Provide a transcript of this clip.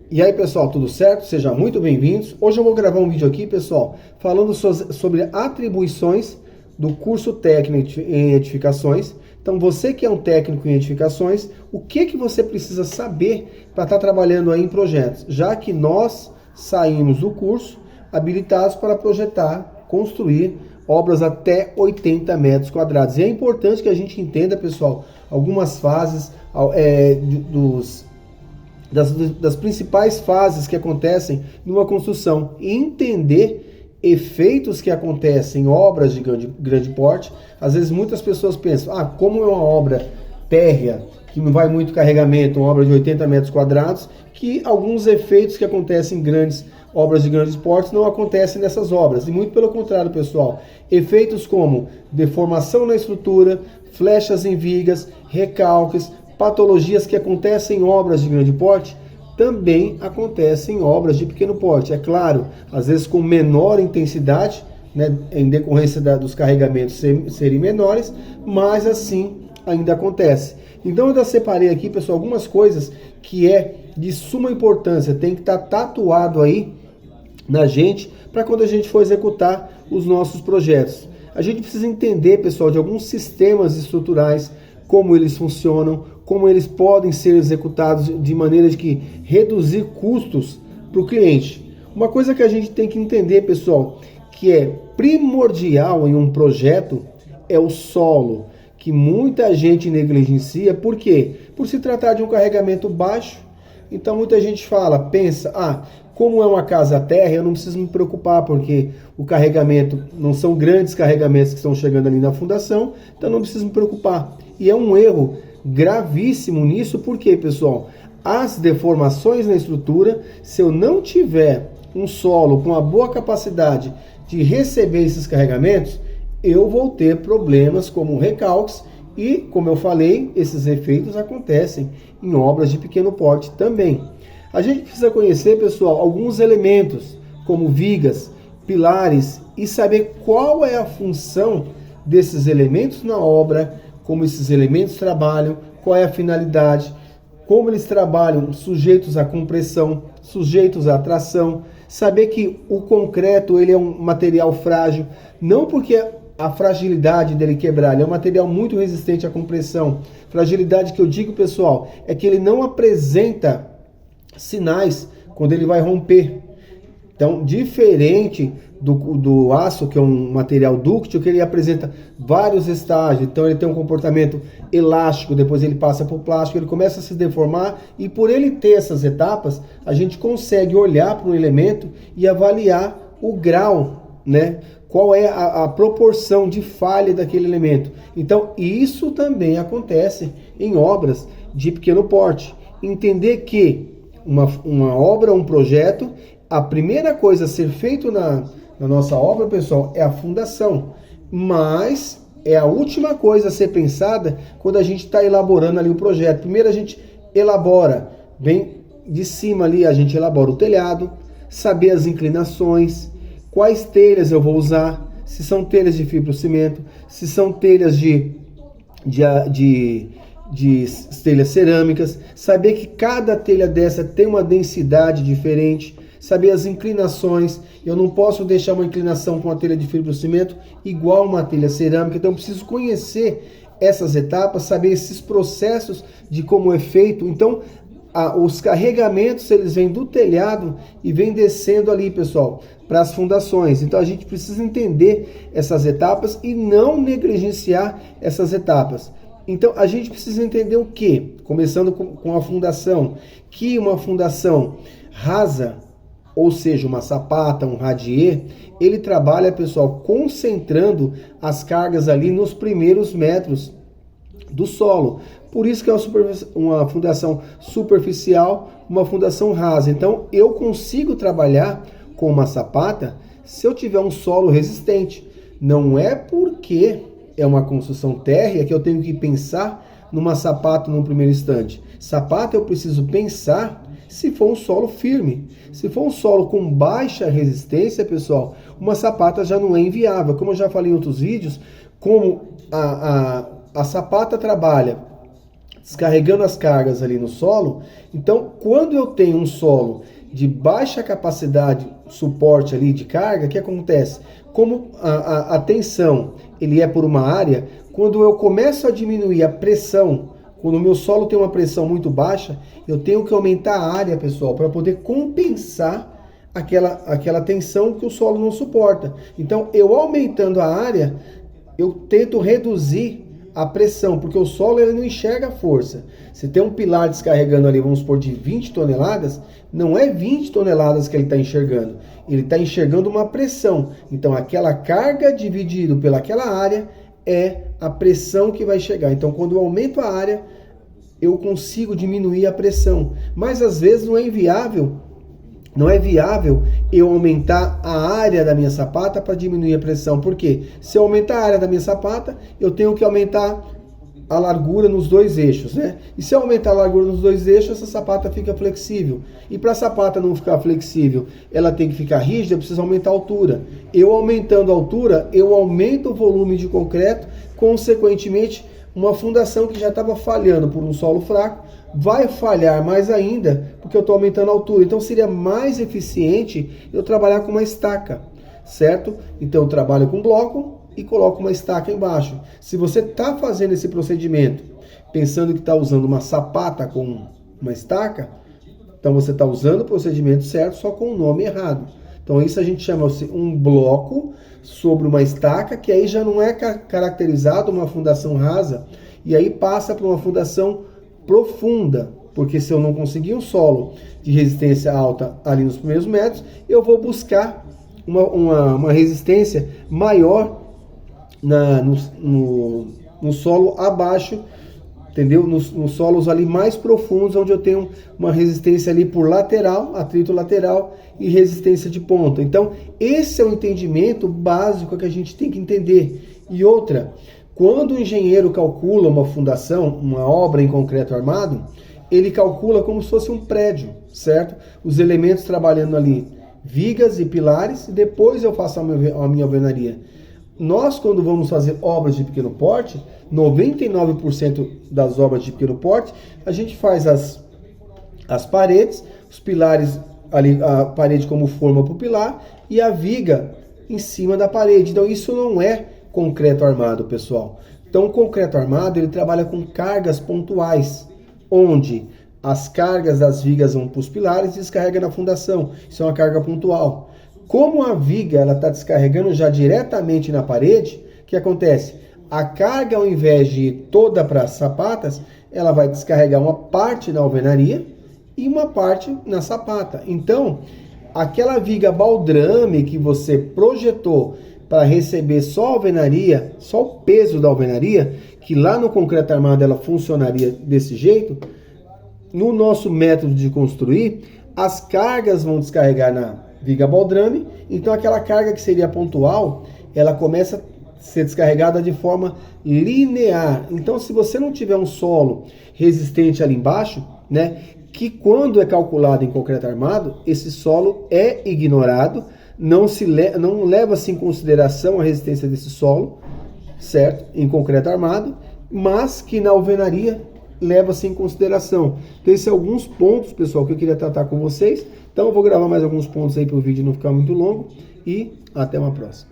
E aí, pessoal, tudo certo? Sejam muito bem-vindos. Hoje eu vou gravar um vídeo aqui, pessoal, falando sobre atribuições do curso técnico em edificações. Então, você que é um técnico em edificações, o que você precisa saber para estar trabalhando aí em projetos? Já que nós saímos do curso habilitados para projetar, construir obras até 80 metros quadrados. E é importante que a gente entenda, pessoal, algumas fases das principais fases que acontecem numa construção e entender efeitos que acontecem em obras de grande porte. Às vezes muitas pessoas pensam, como é uma obra térrea, que não vai muito carregamento, uma obra de 80 metros quadrados, que alguns efeitos que acontecem em obras de grandes portes não acontecem nessas obras. E muito pelo contrário, pessoal. Efeitos como deformação na estrutura, flechas em vigas, recalques, patologias que acontecem em obras de grande porte, também acontecem em obras de pequeno porte. É claro, às vezes com menor intensidade, né, em decorrência dos carregamentos serem menores, mas assim ainda acontece. Então eu já separei aqui, pessoal, algumas coisas que é de suma importância, tem que estar tatuado aí na gente, para quando a gente for executar os nossos projetos. A gente precisa entender, pessoal, de alguns sistemas estruturais, como eles funcionam, como eles podem ser executados de maneira de que reduzir custos para o cliente. Uma coisa que a gente tem que entender, pessoal, que é primordial em um projeto é o solo, que muita gente negligencia. Por quê? Por se tratar de um carregamento baixo. Então muita gente pensa, como é uma casa térrea, eu não preciso me preocupar, porque o carregamento não são grandes carregamentos que estão chegando ali na fundação, então não preciso me preocupar. E é um erro gravíssimo nisso, porque, pessoal, as deformações na estrutura, se eu não tiver um solo com uma boa capacidade de receber esses carregamentos, eu vou ter problemas como recalques e, como eu falei, esses efeitos acontecem em obras de pequeno porte também. A gente precisa conhecer, pessoal, alguns elementos, como vigas, pilares, e saber qual é a função desses elementos na obra, como esses elementos trabalham, qual é a finalidade, como eles trabalham sujeitos à compressão, sujeitos à tração, saber que o concreto ele é um material frágil, não porque a fragilidade dele quebrar, ele é um material muito resistente à compressão. Fragilidade que eu digo, pessoal, é que ele não apresenta sinais quando ele vai romper. Então, diferente do aço, que é um material dúctil, que ele apresenta vários estágios. Então ele tem um comportamento elástico, depois ele passa para o plástico, ele começa a se deformar, e por ele ter essas etapas, a gente consegue olhar para um elemento e avaliar o grau, né? Qual é a proporção de falha daquele elemento. Então isso também acontece em obras de pequeno porte. Entender que uma obra, um projeto, a primeira coisa a ser feito na nossa obra, pessoal, é a fundação. Mas é a última coisa a ser pensada quando a gente está elaborando ali o projeto. Primeiro a gente elabora, bem de cima ali, a gente elabora o telhado, saber as inclinações, quais telhas eu vou usar, se são telhas de fibrocimento, se são telhas de telhas cerâmicas, saber que cada telha dessa tem uma densidade diferente, saber as inclinações. Eu não posso deixar uma inclinação com uma telha de fibrocimento igual uma telha cerâmica, então eu preciso conhecer essas etapas, saber esses processos de como é feito. Então, os carregamentos, eles vêm do telhado e vêm descendo ali, pessoal, para as fundações. Então a gente precisa entender essas etapas e não negligenciar essas etapas. Então a gente precisa entender o quê? Começando com a fundação, que uma fundação rasa, ou seja, uma sapata, um radier, ele trabalha, pessoal, concentrando as cargas ali nos primeiros metros do solo. Por isso que é uma fundação superficial, uma fundação rasa. Então eu consigo trabalhar com uma sapata se eu tiver um solo resistente. Não é porque é uma construção térrea que eu tenho que pensar numa sapata num primeiro instante. Sapata eu preciso pensar se for um solo firme. Se for um solo com baixa resistência, pessoal, uma sapata já não é inviável. Como eu já falei em outros vídeos, como a sapata trabalha descarregando as cargas ali no solo. Então, quando eu tenho um solo de baixa capacidade, suporte ali de carga, o que acontece? Como a tensão ele é por uma área, quando eu começo a diminuir a pressão, quando o meu solo tem uma pressão muito baixa, eu tenho que aumentar a área, pessoal, para poder compensar aquela tensão que o solo não suporta. Então, eu aumentando a área, eu tento reduzir a pressão, porque o solo ele não enxerga a força. Se tem um pilar descarregando ali, vamos supor, de 20 toneladas, não é 20 toneladas que ele está enxergando. Ele está enxergando uma pressão. Então, aquela carga dividido pelaquela área é a pressão que vai chegar. Então, quando eu aumento a área, eu consigo diminuir a pressão. Mas, às vezes, não é viável eu aumentar a área da minha sapata para diminuir a pressão. Por quê? Se eu aumentar a área da minha sapata, eu tenho que aumentar a largura nos dois eixos, né? E se eu aumentar a largura nos dois eixos, essa sapata fica flexível. E para a sapata não ficar flexível, ela tem que ficar rígida, eu preciso aumentar a altura. Eu aumentando a altura, eu aumento o volume de concreto, consequentemente, uma fundação que já estava falhando por um solo fraco, vai falhar mais ainda, porque eu estou aumentando a altura. Então seria mais eficiente eu trabalhar com uma estaca, certo? Então eu trabalho com bloco e coloco uma estaca embaixo. Se você está fazendo esse procedimento pensando que está usando uma sapata com uma estaca, então você está usando o procedimento certo, só com o nome errado. Então isso a gente chama um bloco sobre uma estaca, que aí já não é caracterizado uma fundação rasa, e aí passa para uma fundação profunda, porque se eu não conseguir um solo de resistência alta ali nos primeiros metros, eu vou buscar uma resistência maior no solo abaixo, entendeu? Nos solos ali mais profundos, onde eu tenho uma resistência ali por lateral, atrito lateral e resistência de ponta. Então, esse é o entendimento básico que a gente tem que entender. E outra, quando o engenheiro calcula uma fundação, uma obra em concreto armado, ele calcula como se fosse um prédio, certo? Os elementos trabalhando ali, vigas e pilares, e depois eu faço a minha alvenaria. Nós, quando vamos fazer obras de pequeno porte, 99% das obras de pequeno porte, a gente faz as paredes, os pilares ali, a parede como forma para o pilar e a viga em cima da parede. Então isso não é concreto armado, pessoal. Então o concreto armado ele trabalha com cargas pontuais, onde as cargas das vigas vão para os pilares e descarrega na fundação. Isso é uma carga pontual. Como a viga ela está descarregando já diretamente na parede, o que acontece? A carga, ao invés de ir toda para as sapatas, ela vai descarregar uma parte na alvenaria e uma parte na sapata. Então, aquela viga baldrame que você projetou para receber só a alvenaria, só o peso da alvenaria, que lá no concreto armado ela funcionaria desse jeito, no nosso método de construir, as cargas vão descarregar na viga baldrame, então aquela carga que seria pontual, ela começa a ser descarregada de forma linear. Então, se você não tiver um solo resistente ali embaixo, né, que quando é calculado em concreto armado, esse solo é ignorado, não leva-se em consideração a resistência desse solo, certo? Em concreto armado, mas que na alvenaria leva-se em consideração. Então, esses são alguns pontos, pessoal, que eu queria tratar com vocês. Então, eu vou gravar mais alguns pontos aí para o vídeo não ficar muito longo e até uma próxima.